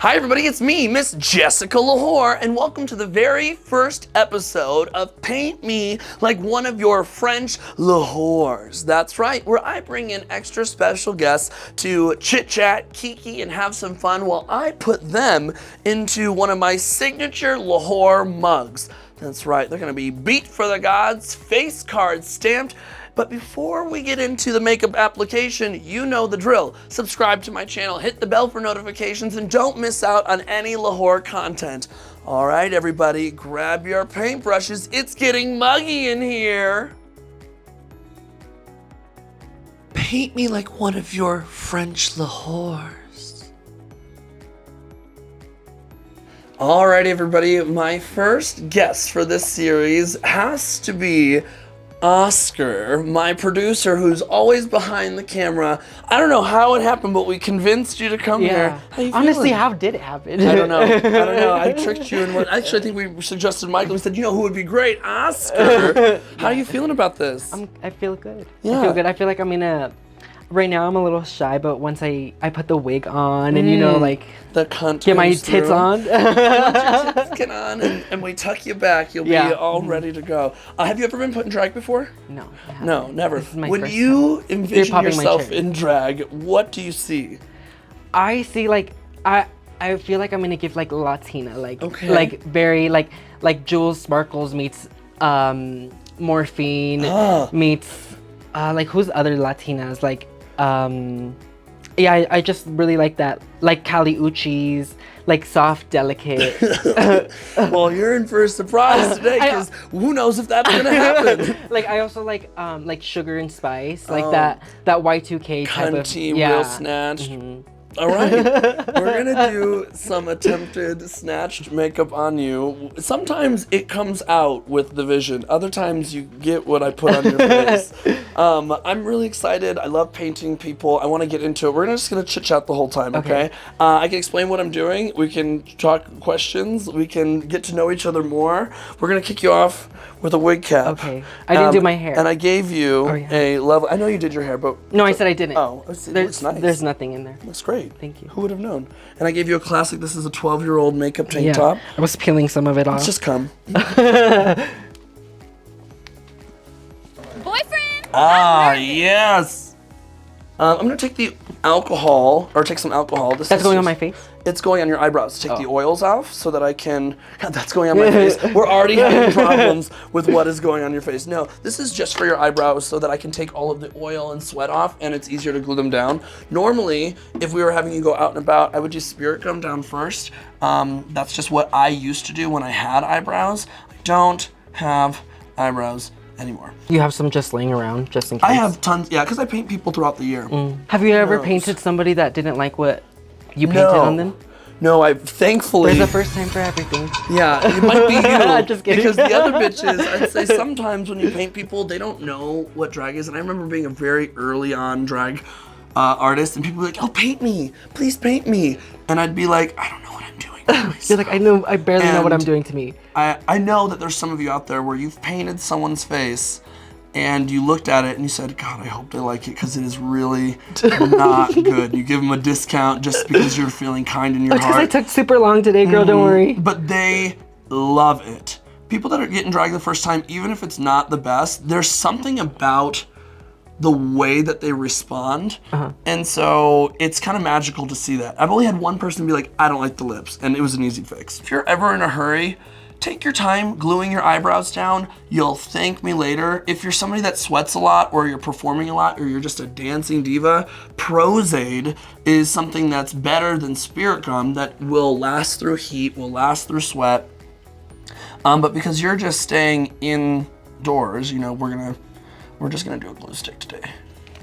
Hi everybody, it's me, Miss Jessica Lahore, and welcome to the very first episode of Paint Me Like One of Your French Lahores. That's right, where I bring in extra special guests to chit-chat, kiki, and have some fun while I put them into one of my signature Lahore mugs. That's right, they're gonna be beat for the gods, face card stamped. But before we get into the makeup application, you know the drill. Subscribe to my channel, hit the bell for notifications, and don't miss out on any Lahore content. All right, everybody, grab your paintbrushes. It's getting muggy in here. Paint me like one of your French Lahores. All right, everybody, my first guest for this series has to be Oscar, my producer, who's always behind the camera. I don't know how it happened, but we convinced you to come here. How you Honestly, feeling? how did it happen? I don't know. I tricked you. And actually, I think we suggested Michael. We said, you know who would be great? Oscar. How are you feeling about this? I feel good. Yeah. I feel good. I feel like I'm in a... Right now, I'm a little shy, but once I put the wig on and, you know, like... The cunt get my goes tits through. on. Get on and we tuck you back. You'll be all ready to go. Have you ever been put in drag before? No. No, never. This is my When first you time. envision yourself in drag, what do you see? I see, like... I feel like I'm gonna give, like, Latina. Like, okay. Like, very, like Jules Sparkles meets, Morphine meets... like, who's other Latinas? Like, yeah, I just really like that. Like Kali Uchis, like soft, delicate. Well, you're in for a surprise today, because who knows if that's gonna happen. Like, I also like Sugar and Spice, like that Y2K type of. Cunty, real snatched. All right, we're gonna do some attempted snatched makeup on you. Sometimes it comes out with the vision. Other times you get what I put on your face. I'm really excited. I love painting people. I want to get into it. We're just gonna chit chat the whole time, okay? I can explain what I'm doing. We can talk questions. We can get to know each other more. We're gonna kick you off with a wig cap. Okay. I didn't do my hair. And I gave you a level. I know you did your hair, but no, I said I didn't. Oh, it looks nice. There's nothing in there. Looks great. Thank you. Who would have known? And I gave you a classic. This is a 12-year-old makeup tank top. I was peeling some of it off. Let's just come. Boyfriend! Ah, yes. I'm gonna take the alcohol, or take some alcohol. That's going on my face? It's going on your eyebrows. Take the oils off so that I can, that's going on my face. We're already having problems with what is going on your face. No, this is just for your eyebrows so that I can take all of the oil and sweat off, and it's easier to glue them down. Normally, if we were having you go out and about, I would just spirit gum down first. That's just what I used to do when I had eyebrows. I don't have eyebrows anymore. You have some just laying around, just in case? I have tons, yeah, because I paint people throughout the year. Have you ever painted somebody that didn't like what you painted on them? No, I thankfully... There's a first time for everything. Yeah, it might be you. Just kidding. Because the other bitches, I'd say sometimes when you paint people, they don't know what drag is. And I remember being a very early on drag artist, and people were like, oh, paint me, please paint me. And I'd be like, I don't know what I'm doing. You're like, I barely know what I'm doing to me. I know that there's some of you out there where you've painted someone's face and you looked at it and you said, God, I hope they like it, because it is really not good. You give them a discount just because you're feeling kind in your heart. Because I took super long today, girl, don't worry. But they love it. People that are getting drag the first time, even if it's not the best, there's something about the way that they respond. And so it's kind of magical to see that. I've only had one person be like, I don't like the lips, and it was an easy fix. If you're ever in a hurry, take your time gluing your eyebrows down. You'll thank me later. If you're somebody that sweats a lot, or you're performing a lot, or you're just a dancing diva, Prozaid is something that's better than spirit gum, that will last through heat, will last through sweat. But because you're just staying indoors, you know, we're just gonna do a glue stick today.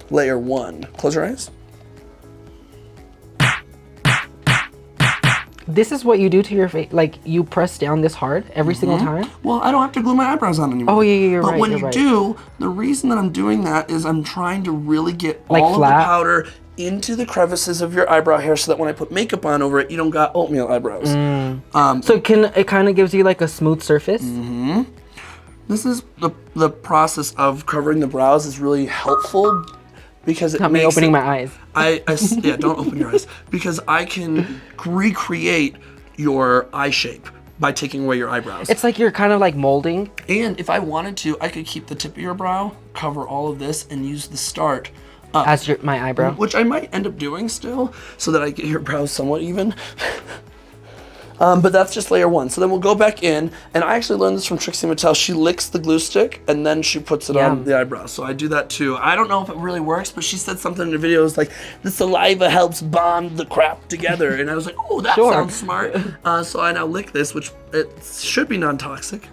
Layer 1. Close your eyes. This is what you do to your face? Like, you press down this hard every single time? Well, I don't have to glue my eyebrows on anymore. Oh, yeah, you're right. But when you do, the reason that I'm doing that is I'm trying to really get all of the powder into the crevices of your eyebrow hair, so that when I put makeup on over it, you don't got oatmeal eyebrows. So it kind of gives you like a smooth surface? This is the process of covering the brows is really helpful because it Not me makes opening it, my eyes. yeah, don't open your eyes, because I can recreate your eye shape by taking away your eyebrows. It's like you're kind of like molding. And if I wanted to, I could keep the tip of your brow, cover all of this, and use the start up. As my eyebrow. Which I might end up doing still, so that I get your brows somewhat even. But that's just layer one. So then we'll go back in, and I actually learned this from Trixie Mattel. She licks the glue stick, and then she puts it on the eyebrow. So I do that too. I don't know if it really works, but she said something in the video, like, the saliva helps bond the crap together. And I was like, oh, that sounds smart. So I now lick this, which it should be non-toxic.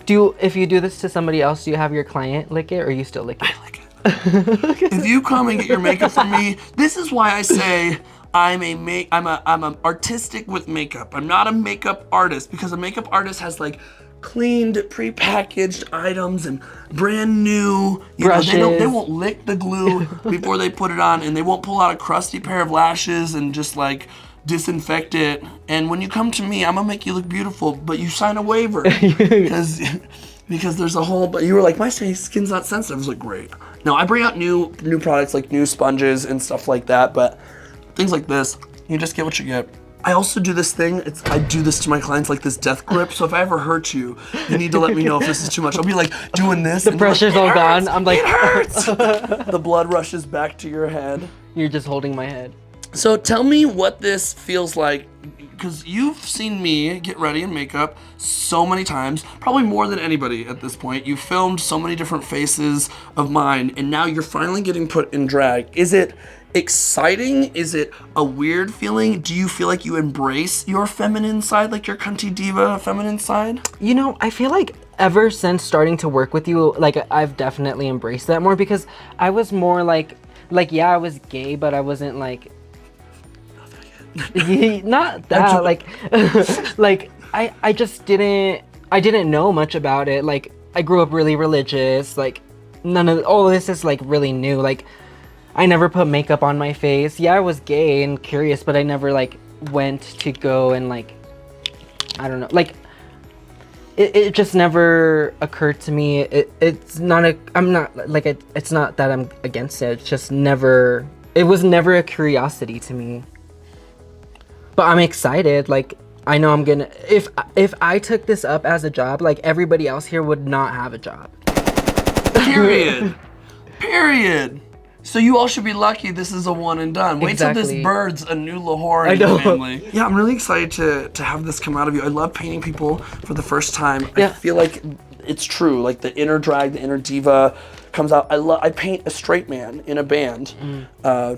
If you do this to somebody else, do you have your client lick it, or you still lick it? I lick it. If you come and get your makeup from me, this is why I say I'm an artistic with makeup. I'm not a makeup artist, because a makeup artist has like cleaned, prepackaged items and brand new. Brushes. They won't lick the glue before they put it on, and they won't pull out a crusty pair of lashes and just like disinfect it. And when you come to me, I'm gonna make you look beautiful, but you sign a waiver because there's a whole. But you were like, my skin's not sensitive. I was like, great. Now I bring out new products like new sponges and stuff like that, but things like this, you just get what you get. I also do this thing, I do this to my clients, like this death grip. So if I ever hurt you, you need to let me know if this is too much. I'll be like doing this. The pressure's all gone. I'm like, it hurts. The blood rushes back to your head. You're just holding my head. So tell me what this feels like, because you've seen me get ready in makeup so many times, probably more than anybody at this point. You filmed so many different faces of mine, and now you're finally getting put in drag. Is it exciting? Is it a weird feeling? Do you feel like you embrace your feminine side, like your cunty diva feminine side? You know, I feel like ever since starting to work with you, like I've definitely embraced that more, because I was more like yeah, I was gay, but I wasn't like not that like like I just didn't know much about it. Like I grew up really religious, like none of all this is like really new. Like I never put makeup on my face. Yeah, I was gay and curious, but I never like went to go and like, I don't know, like it just never occurred to me. It's not it's not that I'm against it. It's just never, it was never a curiosity to me. But I'm excited. Like I know I'm gonna, if I took this up as a job, like everybody else here would not have a job. Period. Period. So you all should be lucky this is a one and done. Wait till this bird's a new Lahore in the family. Yeah, I'm really excited to have this come out of you. I love painting people for the first time. Yeah. I feel like it's true. Like the inner drag, the inner diva comes out. I paint a straight man in a band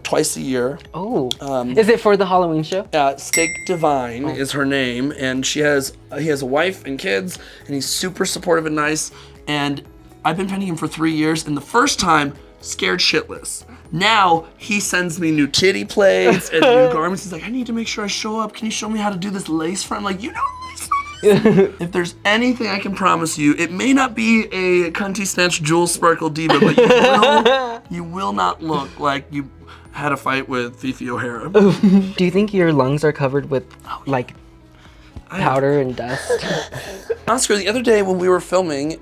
twice a year. Oh, is it for the Halloween show? Steak Divine is her name, and he has a wife and kids, and he's super supportive and nice. And I've been painting him for 3 years, and the first time, scared shitless. Now he sends me new titty plates and new garments. He's like, I need to make sure I show up. Can you show me how to do this lace front? I'm like, you know lace front? If there's anything I can promise you, it may not be a cunty snatch jewel sparkle diva, but you will not look like you had a fight with Fifi O'Hara. Do you think your lungs are covered with like powder and dust? Oscar, the other day when we were filming,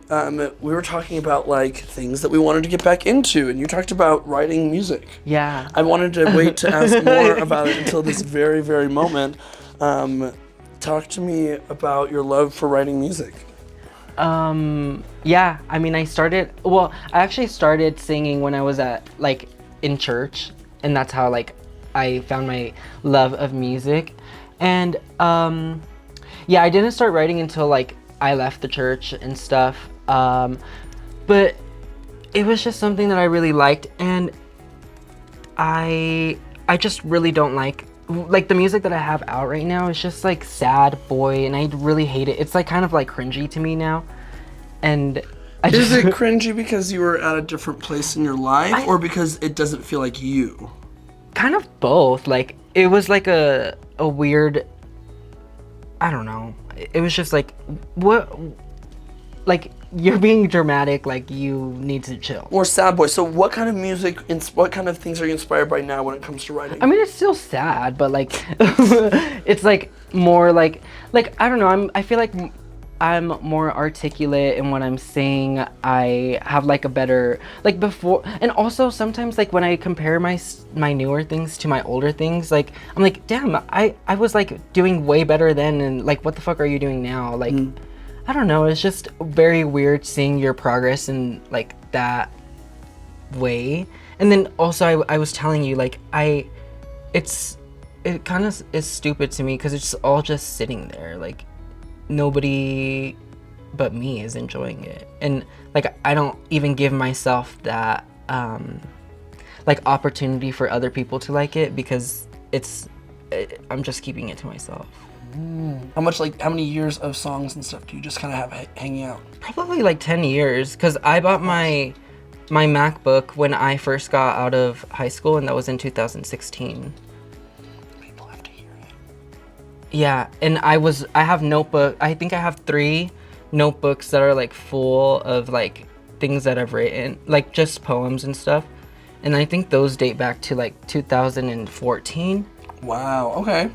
we were talking about like things that we wanted to get back into, and you talked about writing music. Yeah. I wanted to wait to ask more about it until this very, very moment. Talk to me about your love for writing music. Yeah, I mean, I actually started singing when I was in church, and that's how like I found my love of music. And yeah, I didn't start writing until like I left the church and stuff, but it was just something that I really liked, and I just really don't like the music that I have out right now is just like sad boy, and I really hate it. It's like kind of like cringy to me now, and is it cringy because you were at a different place in your life, or because it doesn't feel like you? Kind of both. Like it was like a weird, I don't know. It was just like, what, like you're being dramatic, like you need to chill. Or sad boy. So what kind of music, what kind of things are you inspired by now when it comes to writing? I mean, it's still sad, but like, it's like more like, I don't know, I feel like I'm more articulate in what I'm saying. I have like a better, like before, and also sometimes like when I compare my newer things to my older things, like I'm like, damn, I was like doing way better then, and like what the fuck are you doing now? Like I don't know, it's just very weird seeing your progress in like that way. And then also I was telling you like it kind of is stupid to me because it's all just sitting there, like nobody but me is enjoying it, and like I don't even give myself that like opportunity for other people to like it because I'm just keeping it to myself. How many years of songs and stuff do you just kind of have hanging out? Probably like 10 years because I bought my MacBook when I first got out of high school, and that was in 2016. People have to hear it. Yeah, and I have notebook. I think I have 3 notebooks that are like full of like things that I've written, like just poems and stuff. And I think those date back to like 2014. Wow, okay.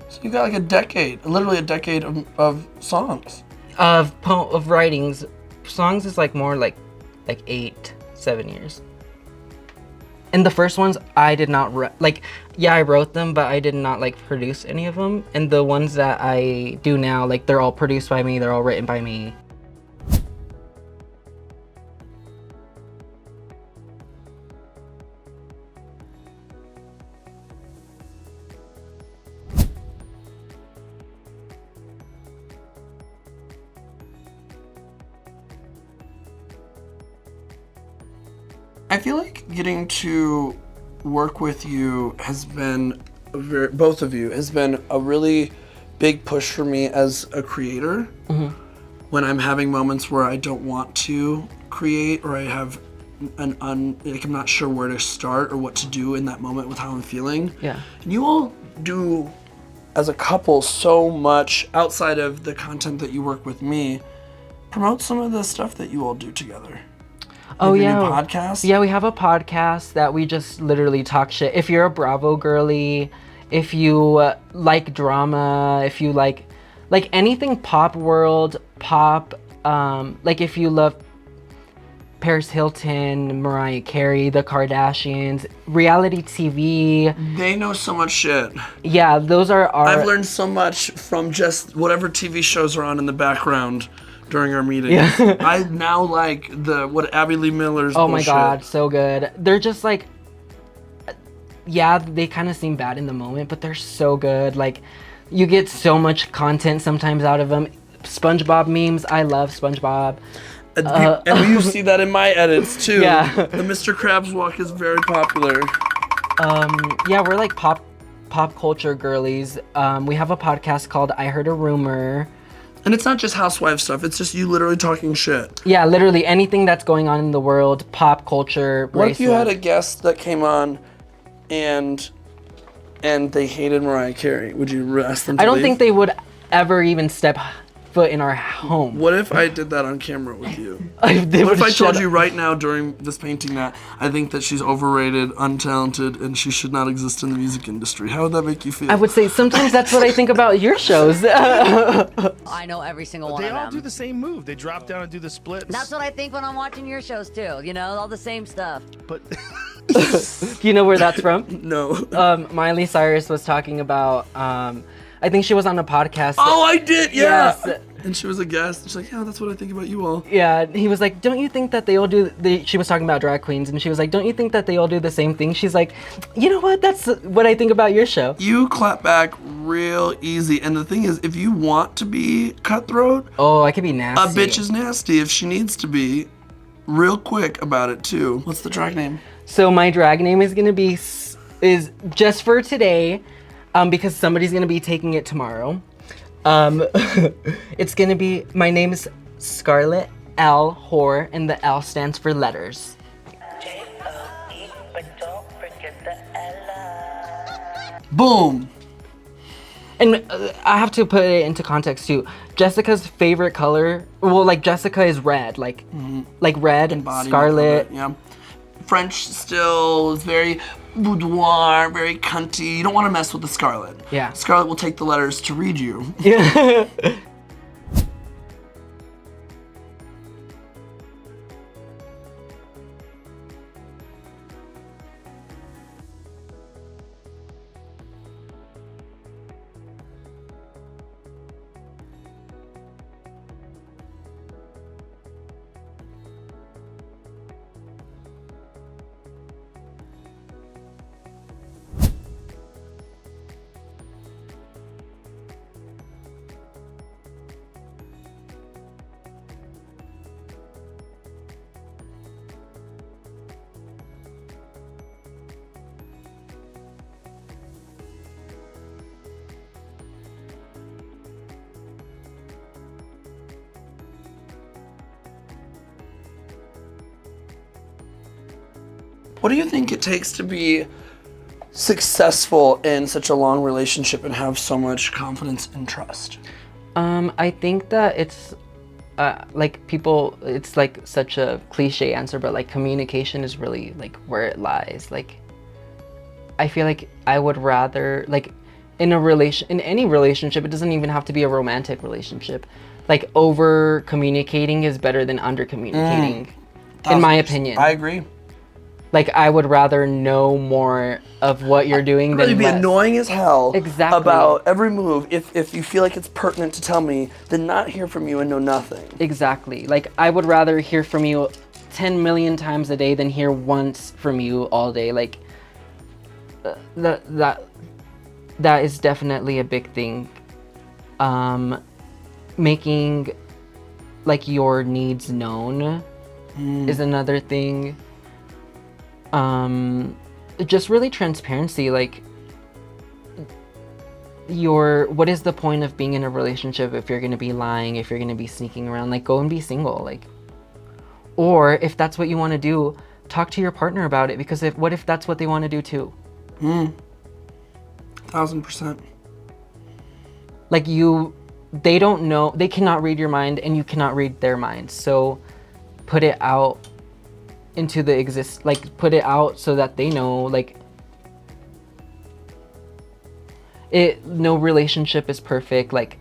So you got like literally a decade of songs. Of writings. Songs is like more like 8-7 years. And the first ones I did not I wrote them, but I did not like produce any of them. And the ones that I do now, like they're all produced by me, they're all written by me. I feel like getting to work with you has been, both of you, has been a really big push for me as a creator. When I'm having moments where I don't want to create, or I have like I'm not sure where to start or what to do in that moment with how I'm feeling. Yeah. And you all do, as a couple, so much outside of the content that you work with me. Promote some of the stuff that you all do together. Oh yeah, new podcast? Yeah, we have a podcast that we just literally talk shit. If you're a Bravo girly, if you like drama, if you like anything pop world, pop, like if you love Paris Hilton, Mariah Carey, the Kardashians, reality TV. They know so much shit. Yeah, those are our... I've learned so much from just whatever TV shows are on in the background during our meetings. Yeah. I now like what Abby Lee Miller's Oh bullshit. my god, so good. They're just like, yeah, they kind of seem bad in the moment, but they're so good. Like, you get so much content sometimes out of them. SpongeBob memes, I love SpongeBob. And you see that in my edits too. Yeah. The Mr. Krabs walk is very popular. Yeah, we're like pop culture girlies. We have a podcast called I Heard a Rumor. And it's not just housewife stuff, it's just you literally talking shit. Yeah, literally anything that's going on in the world, pop culture, What if you had a guest that came on and they hated Mariah Carey? Would you ask them to I don't leave? think they would ever even step foot in our home. What if I did that on camera with you? What What if I told you right now during this painting that I think that she's overrated, untalented, and she should not exist in the music industry? How would that make you feel? I would say sometimes that's what I think about your shows. I know every single one of them. They all do the same move. They drop down and do the splits. That's what I think when I'm watching your shows too. You know, all the same stuff. But Do you know where that's from? No. Miley Cyrus was talking about, I think she was on a podcast. Oh, I did, yeah. Yes. And she was a guest. She's like, yeah, that's what I think about you all. Yeah, he was like, don't you think that they all do, she was talking about drag queens, and she was like, don't you think that they all do the same thing? She's like, you know what, that's what I think about your show. You clap back real easy. And the thing is, if you want to be cutthroat, Oh, I could be nasty. a bitch is nasty if she needs to be. Real quick about it, too. What's the drag name? So my drag name is gonna be, is just for today, because somebody's gonna be taking it tomorrow. It's gonna be, my name is Scarlett L. Whore, and the L stands for letters. J-O-E, but don't forget the L. Boom. And I have to put it into context too. Jessica's favorite color, well, like Jessica is red, like red, Embodiment Scarlet. of it, yeah. French still is very boudoir, very cunty. You don't want to mess with the Scarlet. Yeah. Scarlet will take the letters to read you. Yeah. What do you think it takes to be successful in such a long relationship and have so much confidence and trust? I think that it's like people, it's like such a cliche answer, but like communication is really like where it lies. Like I feel like I would rather, like, in any relationship, it doesn't even have to be a romantic relationship, like over communicating is better than under communicating, in my opinion. I agree. Like I would rather know more of what you're doing than It'd be less. annoying as hell Exactly. about every move. If you feel like it's pertinent to tell me, then not hear from you and know nothing. Exactly. Like I would rather hear from you 10 million times a day than hear once from you all day. Like that is definitely a big thing. Making like your needs known is another thing. Just really transparency, like what is the point of being in a relationship if you're going to be lying, if you're going to be sneaking around? Like go and be single, like, or if that's what you want to do, talk to your partner about it, because what if that's what they want to do too? 1000%. Like they don't know, they cannot read your mind and you cannot read their mind, so put it out into the like put it out so that they know, like no relationship is perfect. Like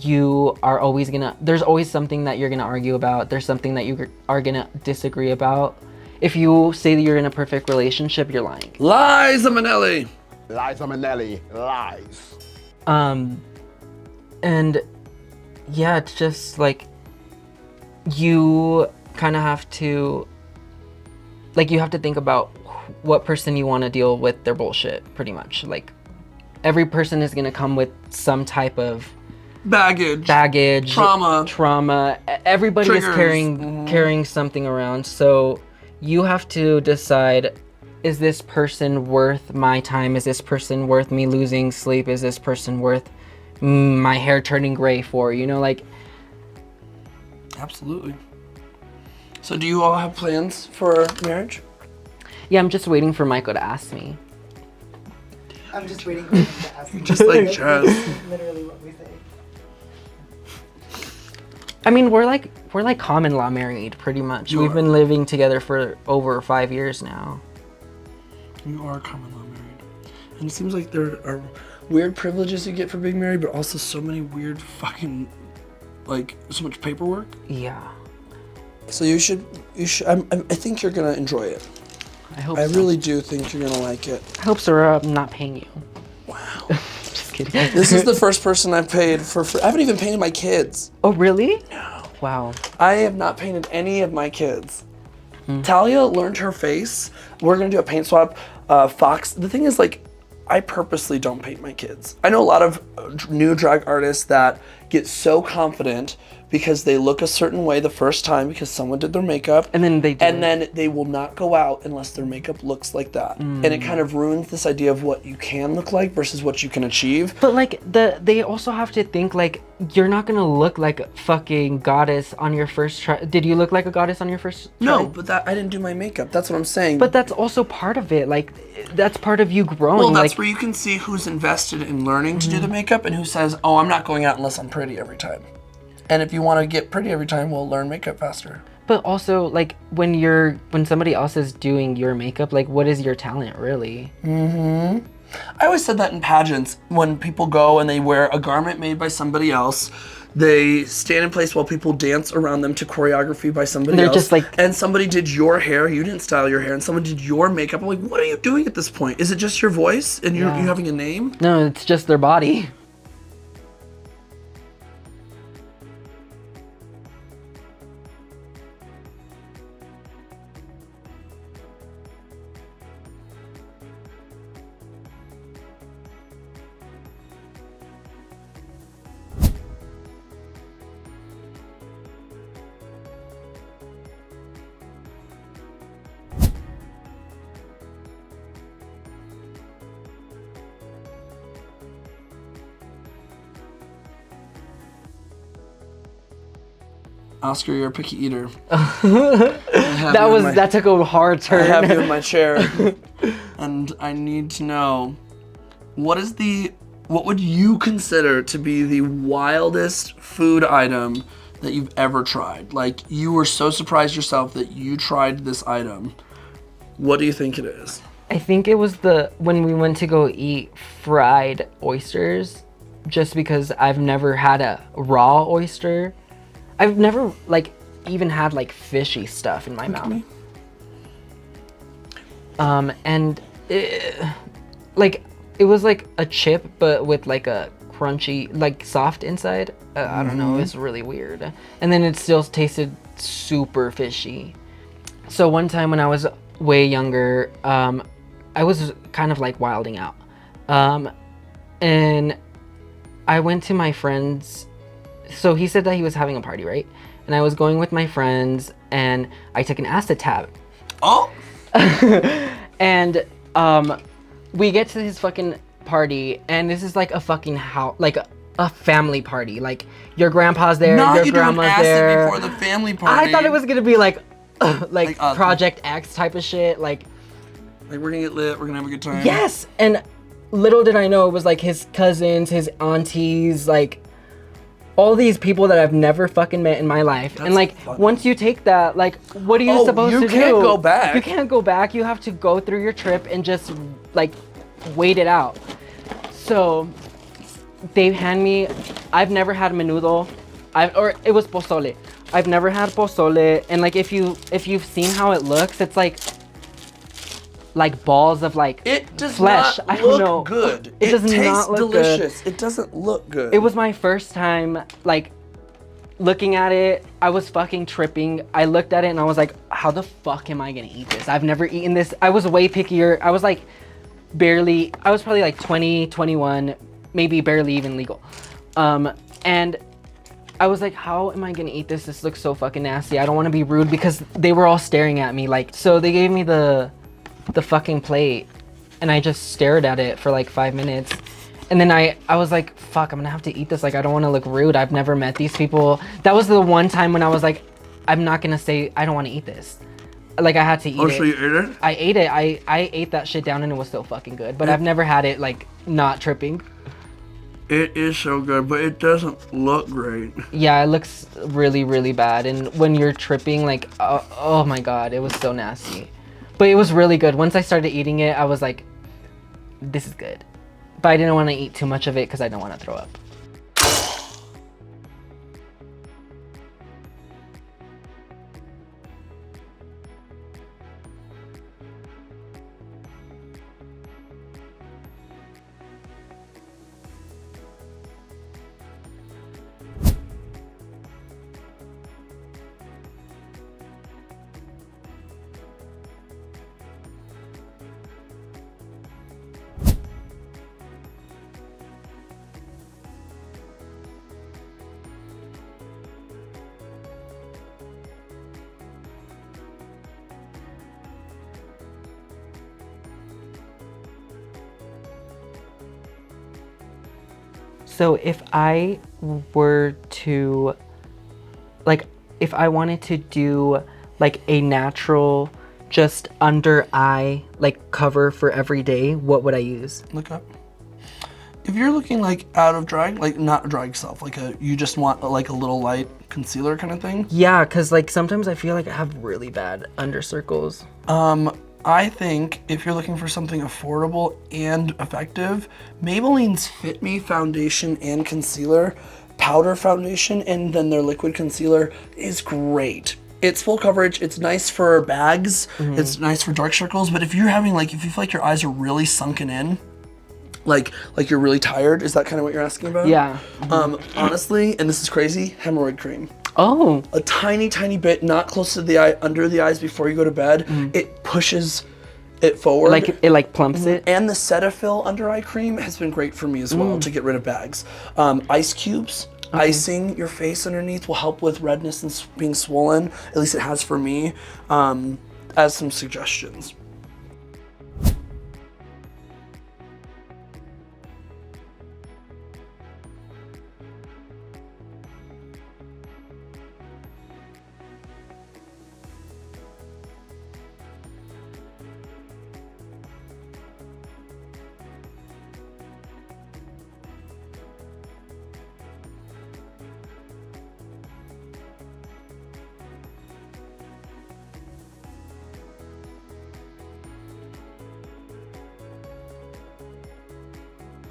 you are always there's always something that you're gonna argue about, there's something that you are gonna disagree about. If you say that you're in a perfect relationship, you're lying. Liza Minnelli. Liza Minnelli, lies. And yeah, it's just like you kind of have to, like, you have to think about what person you want to deal with their bullshit, pretty much. Like every person is going to come with some type of Baggage. trauma. Everybody Triggers. is carrying something around, so you have to decide, is this person worth my time? Is this person worth me losing sleep? Is this person worth my hair turning gray for, you know, like. Absolutely. So do you all have plans for marriage? Yeah, I'm just waiting for Michael to ask me. I'm just waiting for him to ask me. Just like Chaz. Literally what we say. I mean, we're like common law married, pretty much. We've been living together for over 5 years now. You are common law married. And it seems like there are weird privileges you get for being married, but also so many weird fucking, like, so much paperwork. Yeah. So you should, I think you're gonna enjoy it. I hope I so. really do think you're gonna like it. I hope so, or I'm not paying you. Wow. Just kidding. This is the first person I've paid for free. I haven't even painted my kids. Oh, really? No. Wow. I have not painted any of my kids. Talia learned her face. We're gonna do a paint swap. Fox, the thing is, like, I purposely don't paint my kids. I know a lot of new drag artists that get so confident because they look a certain way the first time because someone did their makeup. And then they do. And then they will not go out unless their makeup looks like that. And it kind of ruins this idea of what you can look like versus what you can achieve. But like they also have to think, like, you're not gonna look like a fucking goddess on your first try. Did you look like a goddess on your first try? No, but I didn't do my makeup. That's what I'm saying. But that's also part of it. Like, that's part of you growing. Well, that's like, where you can see who's invested in learning to do the makeup and who says, oh, I'm not going out unless I'm pretty every time. And if you want to get pretty every time, we'll learn makeup faster. But also, like, when somebody else is doing your makeup, like, what is your talent, really? I always said that in pageants. When people go and they wear a garment made by somebody else, they stand in place while people dance around them to choreography by somebody They're else. just like- and somebody did your hair, you didn't style your hair, and someone did your makeup. I'm like, what are you doing at this point? Is it just your voice and you having a name? No, it's just their body. Oscar, you're a picky eater. That took a hard I turn. have you in my chair, and I need to know what would you consider to be the wildest food item that you've ever tried? Like, you were so surprised yourself that you tried this item. What do you think it is? I think it was when we went to go eat fried oysters, just because I've never had a raw oyster. I've never like even had like fishy stuff in my mouth. And it was like a chip, but with like a crunchy, like soft inside. I don't know, it's really weird. And then it still tasted super fishy. So one time when I was way younger, I was kind of like wilding out. And I went to my friend's, so he said that he was having a party, right? And I was going with my friends and I took an acid tab. Oh! And we get to his fucking party, and this is like a fucking house, like a family party. Like your grandpa's there, Not your you doing grandma's acid there. before the family party. I thought it was gonna be like Project X type of shit. Like we're gonna get lit, we're gonna have a good time. yes, and little did I know it was like his cousins, his aunties, like all these people that I've never fucking met in my life. That's and like funny. once you take that, like what are you supposed to do? You can't go back. You can't go back. You have to go through your trip and just like wait it out. So they hand me, I've never had menudo, or it was pozole. I've never had pozole, and like if you've seen how it looks, it's like balls of like It does flesh. not I don't look know. good. It does tastes not look delicious. It doesn't look good. It was my first time like looking at it. I was fucking tripping. I looked at it and I was like, how the fuck am I gonna eat this? I've never eaten this. I was way pickier. I was like I was probably like 20, 21, maybe barely even legal. And I was like, how am I gonna eat this? This looks so fucking nasty. I don't wanna be rude because they were all staring at me. Like, so they gave me the fucking plate and I just stared at it for like 5 minutes. And then I was like, fuck, I'm gonna have to eat this. Like, I don't wanna look rude. I've never met these people. That was the one time when I was like, I'm not gonna say I don't wanna eat this. Like, I had to eat it. Oh, so you ate it? I ate it. I ate that shit down and it was so fucking good. But I've never had it like not tripping. It is so good, but it doesn't look great. Yeah, it looks really, really bad. And when you're tripping, like, oh my god, it was so nasty. But it was really good. Once I started eating it, I was like, this is good. But I didn't want to eat too much of it because I don't want to throw up. So if I were to, like, if I wanted to do like a natural, just under eye, like cover for every day, what would I use? Look up. If you're looking like out of drag, like not drag yourself, like you just want like a little light concealer kind of thing. Yeah, cause like sometimes I feel like I have really bad under circles. I think if you're looking for something affordable and effective, Maybelline's Fit Me foundation and concealer, powder foundation, and then their liquid concealer is great. It's full coverage, it's nice for bags, it's nice for dark circles, but if you're having like, if you feel like your eyes are really sunken in, like you're really tired, is that kind of what you're asking about? Yeah. Honestly, and this is crazy, hemorrhoid cream. Oh. A tiny, tiny bit, not close to the eye, under the eyes before you go to bed. It pushes it forward. Like it like plumps it. And the Cetaphil under eye cream has been great for me as well to get rid of bags. Ice cubes, icing your face underneath will help with redness and being swollen. At least it has for me. As some suggestions.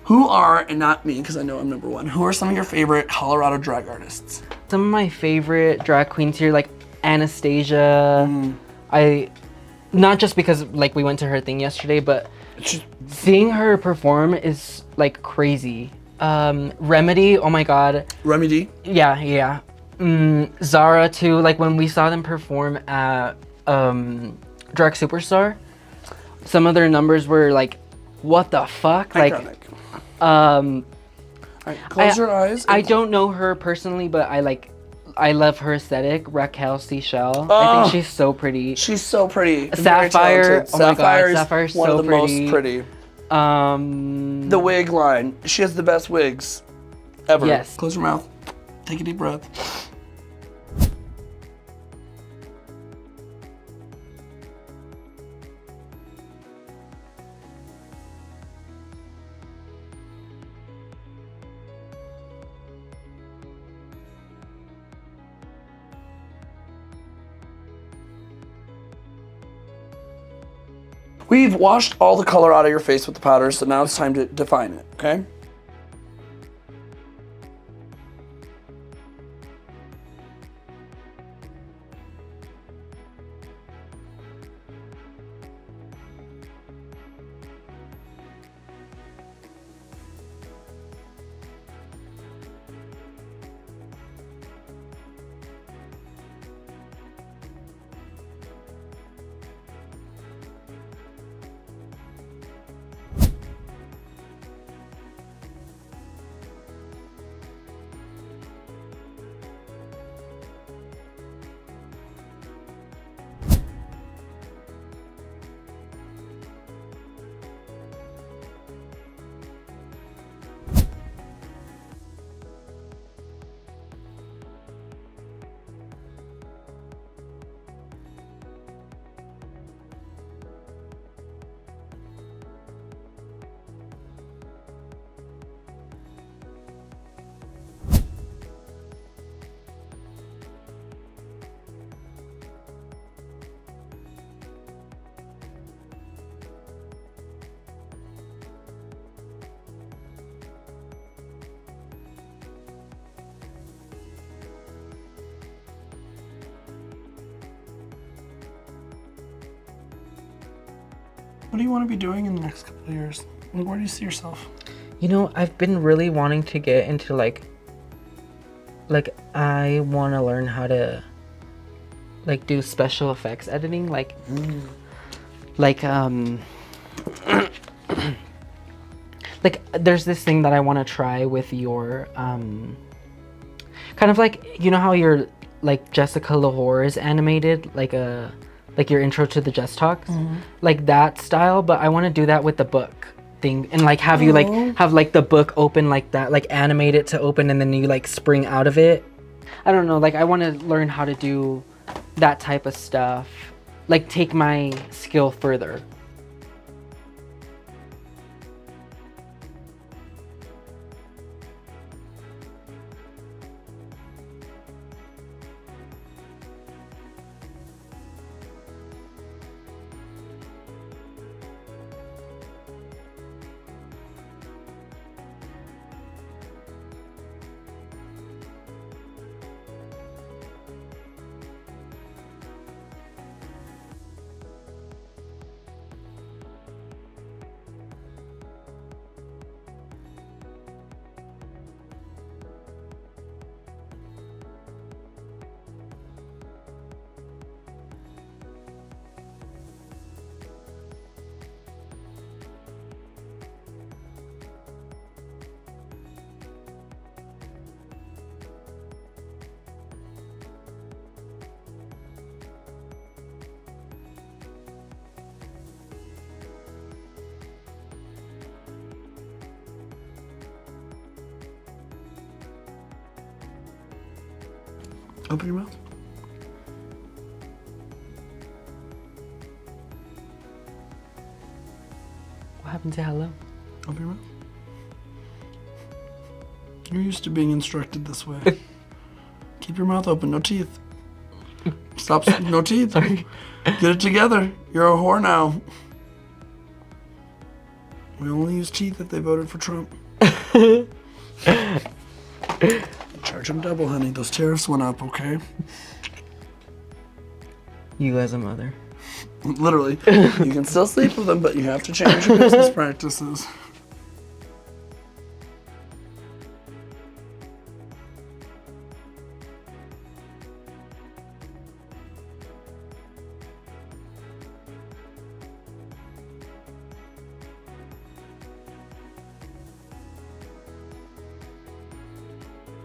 Who are, and not me because I know I'm number one, who are some of your favorite Colorado drag artists? Some of my favorite drag queens here, like Anastasia. Not just because like we went to her thing yesterday, but seeing her perform is like crazy. Remedy, oh my god. Remedy? Yeah. Zara too, like when we saw them perform at Drag Superstar, some of their numbers were like, what the fuck? Iconic. Like, All right, close your eyes. I don't know her personally, but I love her aesthetic. Raquel Seychelles. I think she's so pretty. She's so pretty. Very Sapphire, talented. oh my god, Sapphire's Sapphire's one so of the most pretty. The wig line. She has the best wigs ever. Yes. Close your mouth. Take a deep breath. We've washed all the color out of your face with the powder, so now it's time to define it, okay? What do you want to be doing in the next couple of years? Like, where do you see yourself? You know, I've been really wanting to get into like I want to learn how to like do special effects editing, like like there's this thing that I want to try with your kind of like, you know how your like Jessica Lahore is animated, like your intro to the Just Talks, like that style, but I want to do that with the book thing and like have you like have like the book open like that, like animate it to open and then you like spring out of it. I don't know, like I want to learn how to do that type of stuff, like take my skill further. Open your mouth. What happened to hello? Open your mouth. You're used to being instructed this way. Keep your mouth open, no teeth. Stop, no teeth. Sorry. Get it together. You're a whore now. We only use teeth if they voted for Trump. Charge them double, honey. Those tariffs went up, okay? You as a mother. Literally. You can still sleep with them, but you have to change your business practices.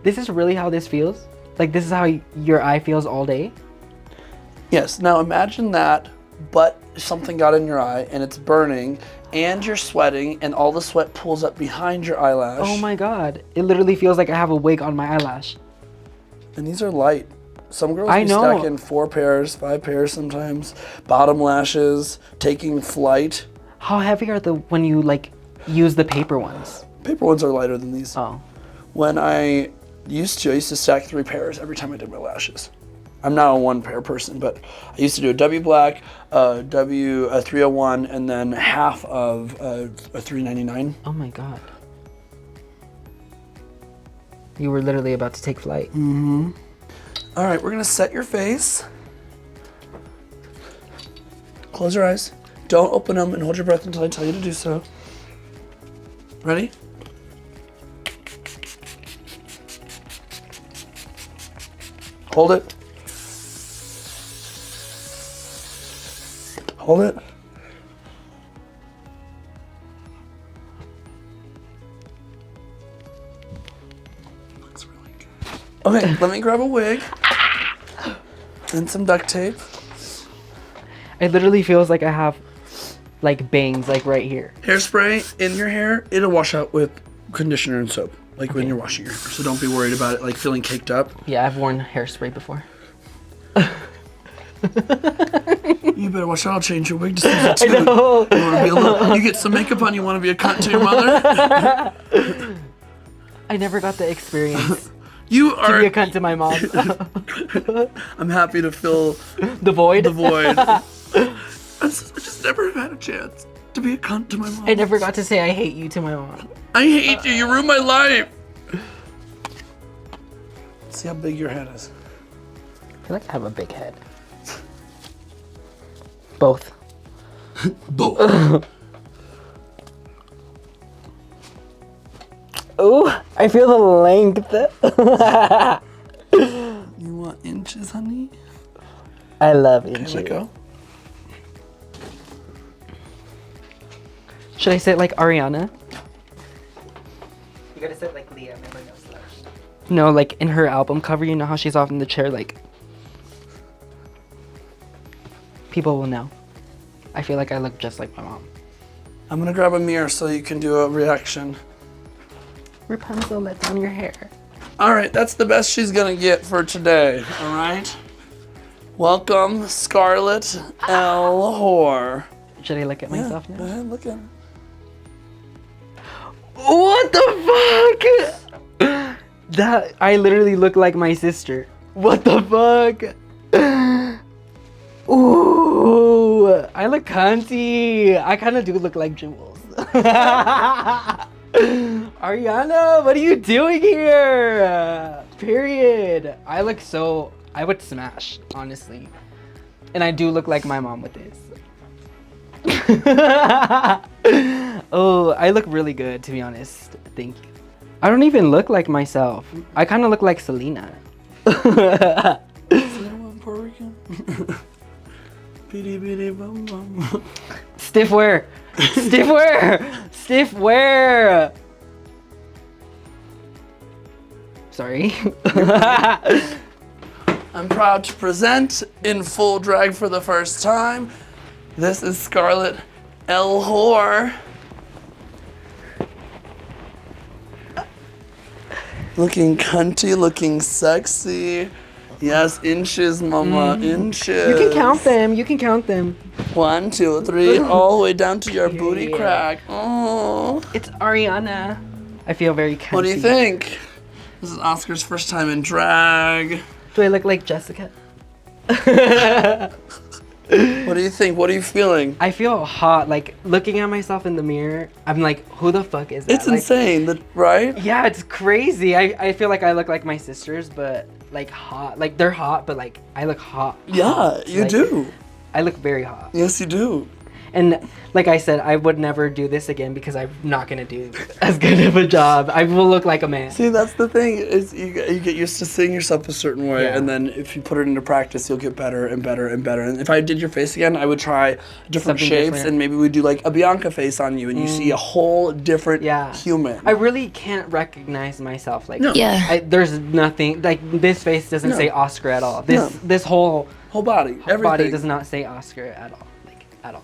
This is really how this feels? Like this is how your eye feels all day? Yes, now imagine that, but something got in your eye and it's burning and you're sweating and all the sweat pulls up behind your eyelash. Oh my god. It literally feels like I have a wig on my eyelash. And these are light. Some girls I be know. stuck in 4 pairs, 5 pairs sometimes. Bottom lashes, taking flight. How heavy are the when you like use the paper ones? Paper ones are lighter than these. Oh. When I used to stack 3 pairs every time I did my lashes. I'm not a 1 pair person, but I used to do a W black, a 301, and then half of a 399. Oh my god. You were literally about to take flight. All right, we're gonna set your face. Close your eyes. Don't open them and hold your breath until I tell you to do so. Ready? Hold it. Hold it. Looks really good. Okay, let me grab a wig and some duct tape. It literally feels like I have like bangs like right here. Hairspray in your hair, it'll wash out with conditioner and soap, like when you're washing your hair. So don't be worried about it like feeling caked up. Yeah, I've worn hairspray before. You better watch out, I'll change your wig to Susie too. I know. You wanna be a little, you get some makeup on, you wanna be a cunt to your mother? I never got the experience You to are be a cunt to my mom. I'm happy to fill The void. the void. I just never had a chance to be a cunt to my mom. I never got to say I hate you to my mom. I hate you, you ruined my life. See how big your head is. I feel like I have a big head. Both. Both. Ooh, I feel the length. You want inches, honey? I love Okay, inches. let go. Should I say it like Ariana? You gotta say it like Leah, remember no slash. No, like in her album cover, you know how she's off in the chair, like... People will know. I feel like I look just like my mom. I'm gonna grab a mirror so you can do a reaction. Rapunzel, let down your hair. All right, that's the best she's gonna get for today, all right? Welcome, Scarlett L. Whore. Should I look at myself Go now? ahead, look at her. What the fuck? That, I literally look like my sister. What the fuck? Ooh, I look cunty. I kind of do look like Jules. Ariana, what are you doing here? Period. I look so, I would smash, honestly. And I do look like my mom with this. Oh, I look really good, to be honest. Thank you. I don't even look like myself. I kind of look like Selena. Puerto Rican. Bitty bitty bum bum. Stiff wear. Stiff wear. Stiff wear. Sorry. I'm proud to present in full drag for the first time. This is Scarlett L. Whore. Looking cunty, looking sexy. Yes, inches, mama, inches. You can count them. You can count them. 1, 2, 3, all the way down to your booty Yeah. crack. Oh. It's Ariana. I feel very cunty. What do you think? This is Oscar's first time in drag. Do I look like Jessica? What do you think? What are you feeling? I feel hot. Like looking at myself in the mirror, I'm like, who the fuck is that? It's Like, insane, right? yeah, it's crazy. I feel like I look like my sisters, but like hot. Like they're hot, but like I look hot. Yeah, hot. you Like, do. I look very hot. Yes, you do. And like I said, I would never do this again because I'm not gonna do as good of a job. I will look like a man. See, that's the thing, is you get used to seeing yourself a certain way, Yeah. and then if you put it into practice, you'll get better and better and better. And if I did your face again, I would try different Something shapes, different. and maybe we'd do like a Bianca face on you, and you see a whole different Yeah. human. I really can't recognize myself. Like, No. Yeah. there's nothing. Like this face doesn't No. say Oscar at all. This No. this whole Whole body, everything. body does not say Oscar at all. Like at all.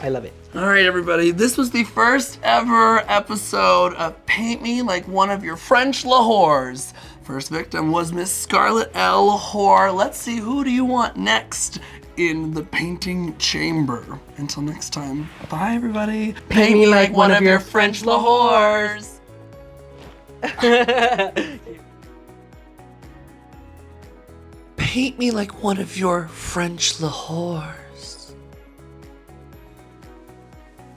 I love it. All right, everybody. This was the first ever episode of Paint Me Like One of Your French Lahores. First victim was Miss Scarlett L. Hoare. Let's see, who do you want next in the painting chamber? Until next time, bye, everybody. Paint me like one of your French Lahores. Paint me like one of your French Lahores.